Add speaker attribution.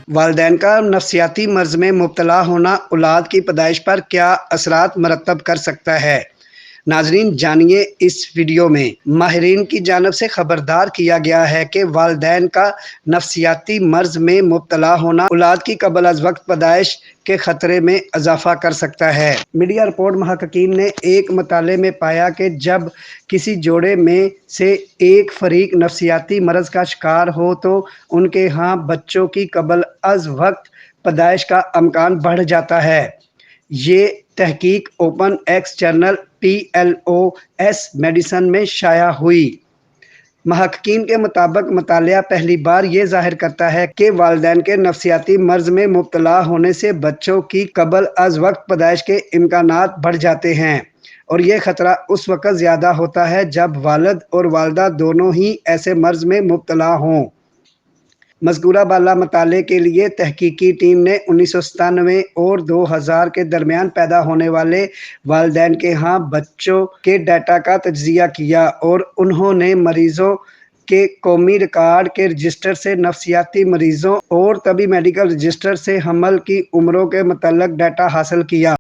Speaker 1: والدین کا نفسیاتی مرض میں مبتلا ہونا اولاد کی پیدائش پر کیا اثرات مرتب کر سکتا ہے؟ ناظرین جانیے اس ویڈیو میں۔ ماہرین کی جانب سے خبردار کیا گیا ہے کہ والدین کا نفسیاتی مرض میں مبتلا ہونا اولاد کی قبل از وقت پیدائش کے خطرے میں اضافہ کر سکتا ہے۔ میڈیا رپورٹ محققین نے ایک مطالعے میں پایا کہ جب کسی جوڑے میں سے ایک فریق نفسیاتی مرض کا شکار ہو تو ان کے ہاں بچوں کی قبل از وقت پیدائش کا امکان بڑھ جاتا ہے۔ یہ تحقیق open access journal PLOS medicine میں شائع ہوئی۔ محققین کے مطابق مطالعہ پہلی بار یہ ظاہر کرتا ہے کہ والدین کے نفسیاتی مرض میں مبتلا ہونے سے بچوں کی قبل از وقت پیدائش کے امکانات بڑھ جاتے ہیں، اور یہ خطرہ اس وقت زیادہ ہوتا ہے جب والد اور والدہ دونوں ہی ایسے مرض میں مبتلا ہوں۔ مذکورہ بالا مطالعے کے لیے تحقیقی ٹیم نے 1997 اور 2000 کے درمیان پیدا ہونے والے والدین کے ہاں بچوں کے ڈیٹا کا تجزیہ کیا، اور انہوں نے مریضوں کے قومی ریکارڈ کے رجسٹر سے نفسیاتی مریضوں اور طبی میڈیکل رجسٹر سے حمل کی عمروں کے متعلق ڈیٹا حاصل کیا۔